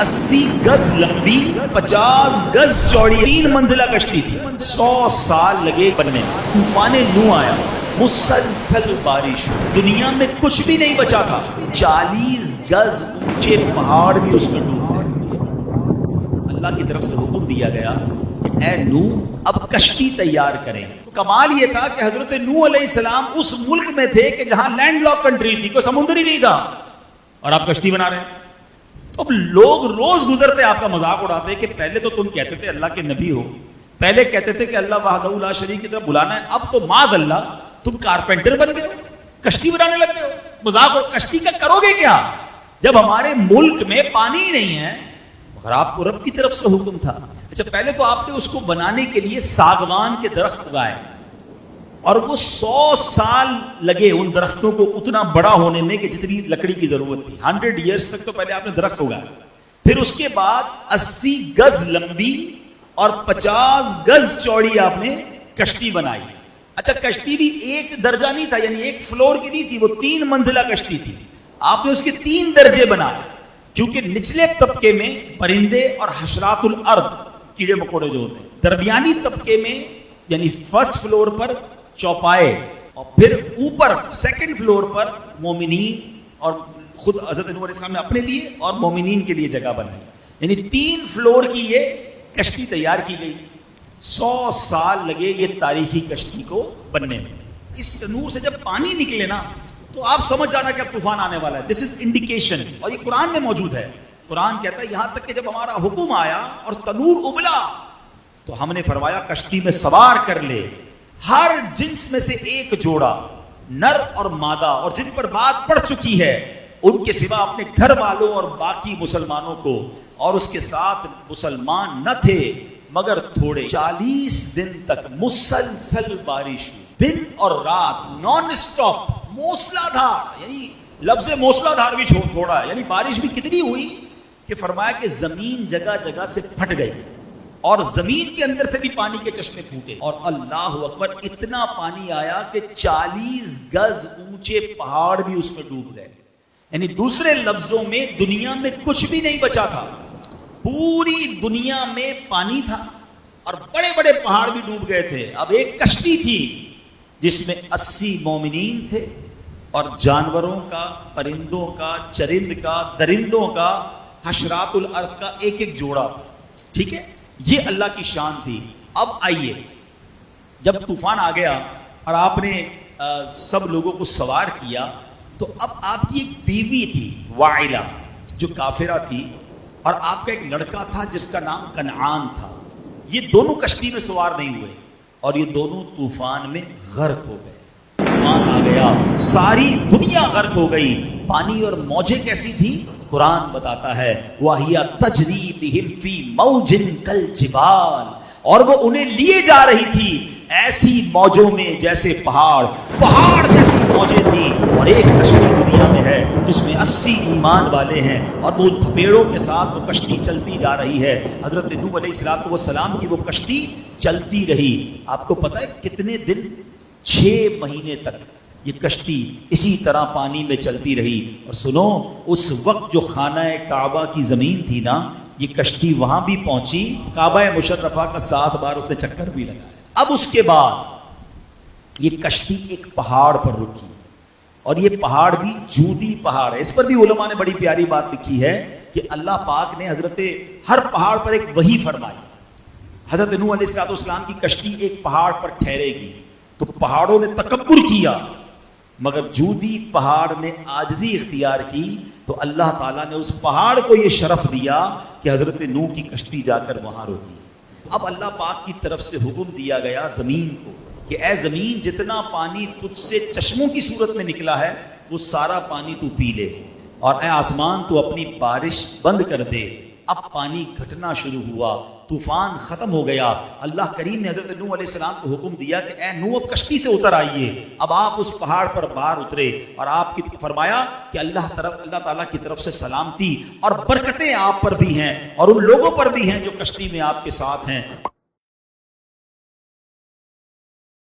80 गज लंबी 50 गज चौड़ी 3 मंजिला कश्ती थी। 100 साल लगे बनने में। तूफान नूह आया, मुसलसल बारिश, दुनिया में कुछ भी नहीं बचा था। 40 गज ऊंचे पहाड़ भी उसमें डूब गए। अल्लाह की तरफ से हुक्म दिया गया कि ऐ नूह अब कश्ती तैयार करें। कमाल ये था कि हजरत नूह अलैहिस्सलाम उस मुल्क में थे कि जहां लैंडलॉक कंट्री थी, कोई समुद्र ही नहीं था, और आप कश्ती बना रहे हैं। तो अब लोग रोज गुजरते आपका मजाक उड़ाते कि पहले तो तुम कहते थे अल्लाह के नबी हो, पहले कहते थे कि अल्लाह वहदहू ला शरीक की तरफ बुलाना है, अब तो माद अल्लाह तुम कारपेंटर बन गए हो, कश्ती बनाने लग गए हो। मजाक, कश्ती का करोगे क्या जब हमारे मुल्क में पानी ही नहीं है? मगर आपको रब की तरफ से हुक्म था। अच्छा, पहले तो आपने उसको बनाने के लिए सागवान के दरख्त उगाए, और वो 100 साल लगे उन दरख्तों को उतना बड़ा होने में कि जितनी लकड़ी की जरूरत थी। 100 ईयर्स तक तो पहले आपने दरख्त उगाया, फिर उसके बाद 80 गज लंबी और 50 गज चौड़ी आपने कश्ती बनाई। अच्छा, कश्ती भी एक दर्जा नहीं था, यानी एक फ्लोर की नहीं थी, वो 3 मंजिला कश्ती थी। आपने उसके 3 दर्जे बनाए, क्योंकि निचले तबके में परिंदे और हशरातुल अर्द, कीड़े मकोड़े जो होते हैं, दरमियानी तबके में यानी फर्स्ट फ्लोर पर चौपाए, और फिर ऊपर सेकंड फ्लोर पर मोमिनीन और खुद हजरत नूह अलैहिस्सलाम ने अपने लिए और मोमिनीन के लिए जगह बनाई। यानी 3 फ्लोर की ये कश्ती तैयार की गई। 100 साल लगे ये तारीखी कश्ती को बनने में। इस तनूर से जब पानी निकले ना, तो आप समझ जाना कि अब तूफान आने वाला है। दिस इज इंडिकेशन, और ये कुरान में मौजूद है। कुरान कहता है यहां तक कि जब हमारा हुक्म आया और तनूर उबला, तो हमने फरमाया कश्ती में सवार कर ले हर जिन्स में से एक जोड़ा, नर और मादा, और जिन पर बात पड़ चुकी है उनके सिवा अपने घर वालों और बाकी मुसलमानों को, और उसके साथ मुसलमान न थे मगर थोड़े। 40 दिन तक मुसलसल बारिश, दिन और रात नॉन स्टॉप, मूसलाधार, यानी लफ्ज़ मूसलाधार भी थोड़ा है, यानी बारिश भी कितनी हुई कि फरमाया कि जमीन जगह जगह से फट गई और जमीन के अंदर से भी पानी के चश्मे फूटे, और अल्लाह अकबर, इतना पानी आया कि 40 गज ऊंचे पहाड़ भी उसमें डूब गए। यानी दूसरे लफ्जों में दुनिया में कुछ भी नहीं बचा था, पूरी दुनिया में पानी था और बड़े बड़े पहाड़ भी डूब गए थे। अब एक कश्ती थी जिसमें 80 मोमिनीन थे, और जानवरों का, परिंदों का, चरिंद का, दरिंदों का, हशरातुल अर्द का एक एक जोड़ा था। ठीक है, ये अल्लाह की शान थी। अब आइए, जब तूफान आ गया और आपने सब लोगों को सवार किया, तो अब आपकी एक बीवी थी वाइला, जो काफिरा थी, और आपका एक लड़का था जिसका नाम कनान था। ये दोनों कश्ती में सवार नहीं हुए और ये दोनों तूफान में गर्क हो गए। तूफान आ गया, सारी दुनिया गर्क हो गई। पानी और मौजें कैसी थी? कुरान बताता है वाहिया तजरी बिहिम फी मौजिन कल जिबाल, और वो उन्हें लिए जा रही थी ऐसी मौजों में जैसे पहाड़ जैसी मौजें थी। और एक कश्ती दुनिया में है जिसमें 80 ईमान वाले हैं, और वो थपेड़ों के साथ वो कश्ती चलती जा रही है। हजरत नूह अलैहिस्सलाम की वो कश्ती चलती रही। आपको पता है कितने दिन? 6 महीने तक ये कश्ती इसी तरह पानी में चलती रही। और सुनो, उस वक्त जो खाना काबा की जमीन थी ना, ये कश्ती वहां भी पहुंची, काबा मुशर्रफा का 7 बार उसने चक्कर भी लगाया। अब उसके बाद ये कश्ती एक पहाड़ पर रुकी, और ये पहाड़ भी जूदी पहाड़ है। इस पर भी उलमा ने बड़ी प्यारी बात लिखी है कि अल्लाह पाक ने हर पहाड़ पर एक वही फरमाई। हजरत नूह अलैहिस्सलाम की कश्ती एक पहाड़ पर ठहरेगी, तो पहाड़ों ने तकब्बुर किया, मगर जूदी पहाड़ ने आजिज़ी इख्तियार की, तो अल्लाह ताला ने उस पहाड़ को यह शरफ दिया कि हजरत नूह की कश्ती जाकर वहां रुकी। अब अल्लाह पाक की तरफ से हुक्म दिया गया जमीन को कि ऐ जमीन, जितना पानी तुझसे चश्मों की सूरत में निकला है वो सारा पानी तू पी ले, और ऐ आसमान तू अपनी बारिश बंद कर दे। अब पानी घटना शुरू हुआ, तूफान खत्म हो गया। अल्लाह करीम ने हजरत नूह अलैहिस्सलाम को हुक्म दिया कि ऐ नूह, अब कश्ती से उतर आइए। अब आप उस पहाड़ पर बाहर उतरे, और आपकी फरमाया कि अल्लाह ताला की तरफ से सलामती और बरकतें आप पर भी हैं और उन लोगों पर भी हैं जो कश्ती में आपके साथ हैं।